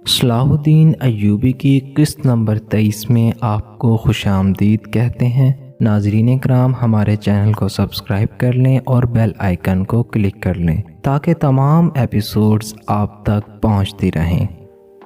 صلاح الدین ایوبی کی قسط نمبر 23 میں آپ کو خوش آمدید کہتے ہیں۔ ناظرین کرام، ہمارے چینل کو سبسکرائب کر لیں اور بیل آئیکن کو کلک کر لیں تاکہ تمام ایپیسوڈز آپ تک پہنچتی رہیں۔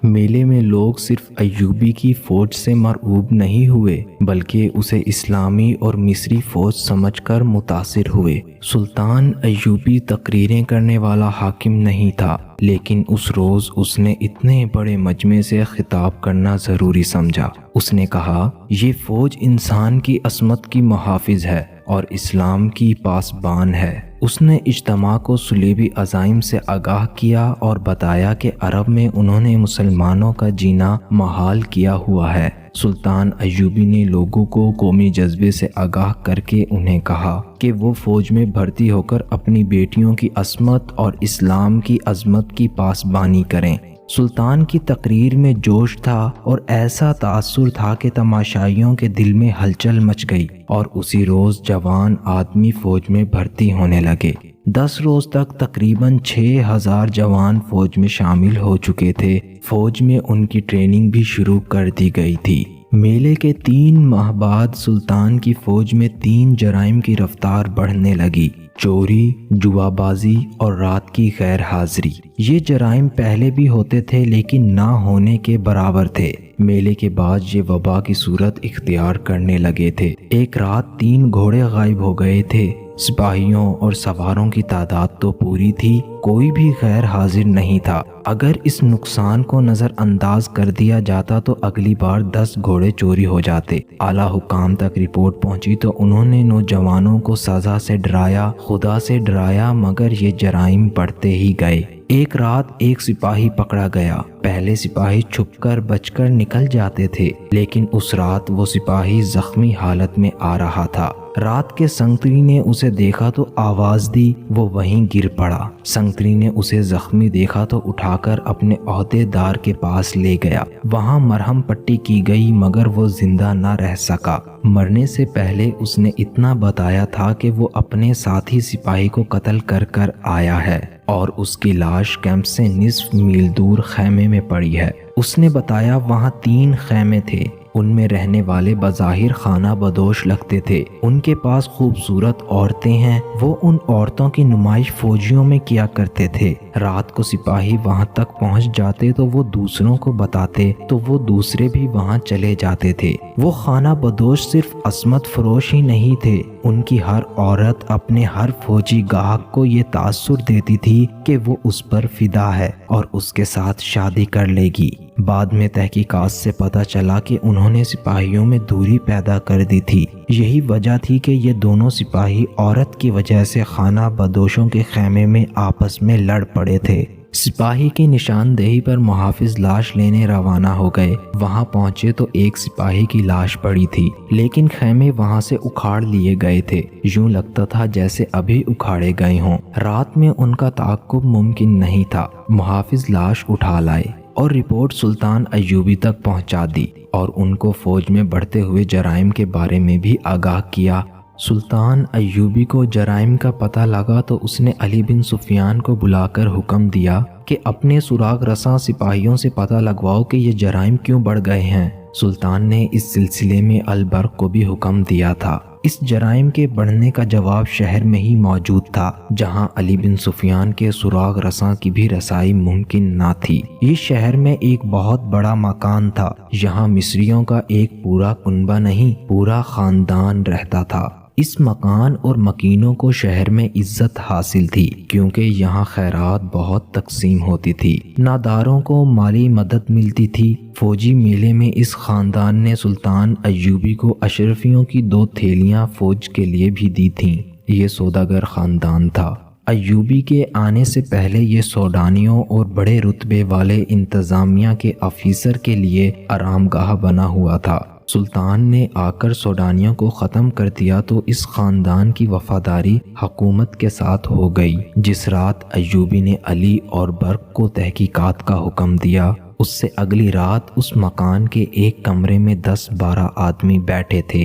میلے میں لوگ صرف ایوبی کی فوج سے مرعوب نہیں ہوئے بلکہ اسے اسلامی اور مصری فوج سمجھ کر متاثر ہوئے۔ سلطان ایوبی تقریریں کرنے والا حاکم نہیں تھا، لیکن اس روز اس نے اتنے بڑے مجمع سے خطاب کرنا ضروری سمجھا۔ اس نے کہا، یہ فوج انسان کی عصمت کی محافظ ہے اور اسلام کی پاسبان ہے۔ اس نے اجتماع کو صلیبی عزائم سے آگاہ کیا اور بتایا کہ عرب میں انہوں نے مسلمانوں کا جینا محال کیا ہوا ہے۔ سلطان ایوبی نے لوگوں کو قومی جذبے سے آگاہ کر کے انہیں کہا کہ وہ فوج میں بھرتی ہو کر اپنی بیٹیوں کی عصمت اور اسلام کی عظمت کی پاسبانی کریں۔ سلطان کی تقریر میں جوش تھا اور ایسا تاثر تھا کہ تماشائیوں کے دل میں ہلچل مچ گئی اور اسی روز جوان آدمی فوج میں بھرتی ہونے لگے۔ 10 روز تک تقریباً 6000 جوان فوج میں شامل ہو چکے تھے۔ فوج میں ان کی ٹریننگ بھی شروع کر دی گئی تھی۔ میلے کے 3 ماہ بعد سلطان کی فوج میں 3 جرائم کی رفتار بڑھنے لگی: چوری، جوا بازی اور رات کی غیر حاضری۔ یہ جرائم پہلے بھی ہوتے تھے لیکن نہ ہونے کے برابر تھے۔ میلے کے بعد یہ وبا کی صورت اختیار کرنے لگے تھے۔ ایک رات 3 گھوڑے غائب ہو گئے تھے۔ سپاہیوں اور سواروں کی تعداد تو پوری تھی، کوئی بھی غیر حاضر نہیں تھا۔ اگر اس نقصان کو نظر انداز کر دیا جاتا تو اگلی بار 10 گھوڑے چوری ہو جاتے۔ اعلیٰ حکام تک رپورٹ پہنچی تو انہوں نے نوجوانوں کو سزا سے ڈرایا، خدا سے ڈرایا، مگر یہ جرائم بڑھتے ہی گئے۔ ایک رات ایک سپاہی پکڑا گیا۔ پہلے سپاہی چھپ کر بچ کر نکل جاتے تھے، لیکن اس رات وہ سپاہی زخمی حالت میں آ رہا تھا۔ رات کے سنگتری نے اسے دیکھا تو آواز دی، وہ وہیں گر پڑا۔ سنگتری نے اسے زخمی دیکھا تو اٹھا کر اپنے عہدے دار کے پاس لے گیا۔ وہاں مرہم پٹی کی گئی مگر وہ زندہ نہ رہ سکا۔ مرنے سے پہلے اس نے اتنا بتایا تھا کہ وہ اپنے ساتھی سپاہی کو قتل کر کر آیا ہے اور اس کی لاش کیمپ سے نصف میل دور خیمے میں پڑی ہے۔ اس نے بتایا وہاں 3 خیمے تھے، ان میں رہنے والے بظاہر خانہ بدوش لگتے تھے۔ ان کے پاس خوبصورت عورتیں ہیں، وہ ان عورتوں کی نمائش فوجیوں میں کیا کرتے تھے۔ رات کو سپاہی وہاں تک پہنچ جاتے تو وہ دوسروں کو بتاتے تو وہ دوسرے بھی وہاں چلے جاتے تھے۔ وہ خانہ بدوش صرف عصمت فروش ہی نہیں تھے، ان کی ہر عورت اپنے ہر فوجی گاہک کو یہ تاثر دیتی تھی کہ وہ اس پر فدا ہے اور اس کے ساتھ شادی کر لے گی۔ بعد میں تحقیقات سے پتہ چلا کہ انہوں نے سپاہیوں میں دوری پیدا کر دی تھی۔ یہی وجہ تھی کہ یہ دونوں سپاہی عورت کی وجہ سے خانہ بدوشوں کے خیمے میں آپس میں لڑ پڑے تھے۔ سپاہی کی نشاندہی پر محافظ لاش لینے روانہ ہو گئے۔ وہاں پہنچے تو ایک سپاہی کی لاش پڑی تھی، لیکن خیمے وہاں سے اکھاڑ لیے گئے تھے۔ یوں لگتا تھا جیسے ابھی اکھاڑے گئے ہوں۔ رات میں ان کا تعاقب ممکن نہیں تھا۔ محافظ لاش اٹھا لائے اور رپورٹ سلطان ایوبی تک پہنچا دی اور ان کو فوج میں بڑھتے ہوئے جرائم کے بارے میں بھی آگاہ کیا۔ سلطان ایوبی کو جرائم کا پتہ لگا تو اس نے علی بن سفیان کو بلا کر حکم دیا کہ اپنے سراغ رساں سپاہیوں سے پتہ لگواؤ کہ یہ جرائم کیوں بڑھ گئے ہیں۔ سلطان نے اس سلسلے میں البرق کو بھی حکم دیا تھا۔ اس جرائم کے بڑھنے کا جواب شہر میں ہی موجود تھا، جہاں علی بن سفیان کے سراغ رساں کی بھی رسائی ممکن نہ تھی۔ یہ شہر میں ایک بہت بڑا مکان تھا، یہاں مصریوں کا ایک پورا کنبہ نہیں، پورا خاندان رہتا تھا۔ اس مکان اور مکینوں کو شہر میں عزت حاصل تھی کیونکہ یہاں خیرات بہت تقسیم ہوتی تھی، ناداروں کو مالی مدد ملتی تھی۔ فوجی میلے میں اس خاندان نے سلطان ایوبی کو اشرفیوں کی 2 تھیلیاں فوج کے لیے بھی دی تھیں۔ یہ سوداگر خاندان تھا۔ ایوبی کے آنے سے پہلے یہ سوڈانیوں اور بڑے رتبے والے انتظامیہ کے آفیسر کے لیے آرام گاہ بنا ہوا تھا۔ سلطان نے آ کر سوڈانیوں کو ختم کر دیا تو اس خاندان کی وفاداری حکومت کے ساتھ ہو گئی۔ جس رات ایوبی نے علی اور برق کو تحقیقات کا حکم دیا، اس سے اگلی رات اس مکان کے ایک کمرے میں 10-12 آدمی بیٹھے تھے۔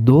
2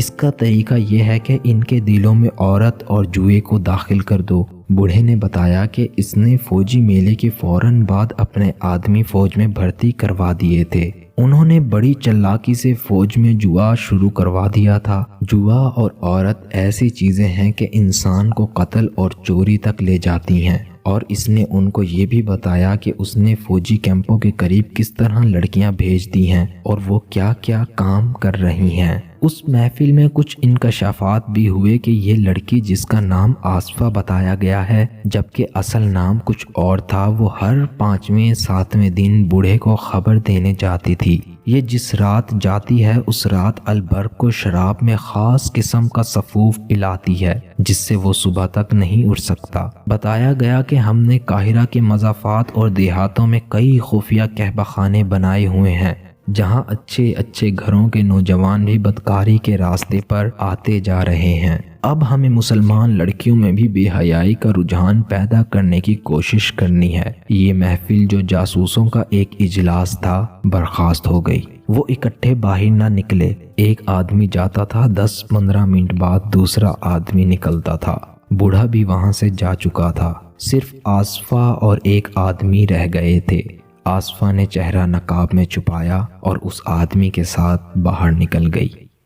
اس کا طریقہ یہ ہے کہ ان کے دلوں میں عورت اور جوئے کو داخل کر دو۔ بوڑھے نے بتایا کہ اس نے فوجی میلے کے فوراً بعد اپنے آدمی فوج میں بھرتی کروا دیے تھے۔ انہوں نے بڑی چلاکی سے فوج میں جوا شروع کروا دیا تھا۔ جوا اور عورت ایسی چیزیں ہیں کہ انسان کو قتل اور چوری تک لے جاتی ہیں، اور اس نے ان کو یہ بھی بتایا کہ اس نے فوجی کیمپوں کے قریب کس طرح لڑکیاں بھیج دی ہیں اور وہ کیا کیا کام کر رہی ہیں۔ اس محفل میں کچھ انکشافات بھی ہوئے کہ یہ لڑکی جس کا نام آصفہ بتایا گیا ہے جبکہ اصل نام کچھ اور تھا، وہ ہر 5ویں 7ویں دن بوڑھے کو خبر دینے جاتی تھی۔ یہ جس رات جاتی ہے اس رات البرق کو شراب میں خاص قسم کا سفوف پلاتی ہے جس سے وہ صبح تک نہیں اٹھ سکتا۔ بتایا گیا کہ ہم نے قاہرہ کے مضافات اور دیہاتوں میں کئی خفیہ کہبہ خانے بنائے ہوئے ہیں جہاں اچھے اچھے گھروں کے نوجوان بھی بدکاری کے راستے پر آتے جا رہے ہیں۔ اب ہمیں مسلمان لڑکیوں میں بھی بے حیائی کا رجحان پیدا کرنے کی کوشش کرنی ہے۔ یہ محفل جو جاسوسوں کا ایک اجلاس تھا برخاست ہو گئی۔ وہ اکٹھے باہر نہ نکلے۔ ایک آدمی جاتا تھا، 10-15 منٹ بعد دوسرا آدمی نکلتا تھا۔ بوڑھا بھی وہاں سے جا چکا تھا، صرف آصفہ اور ایک آدمی رہ گئے تھے۔ آصفہ نے چہرہ نقاب میں چھپایا اور اس آدمی کے ساتھ باہر نکل گئی۔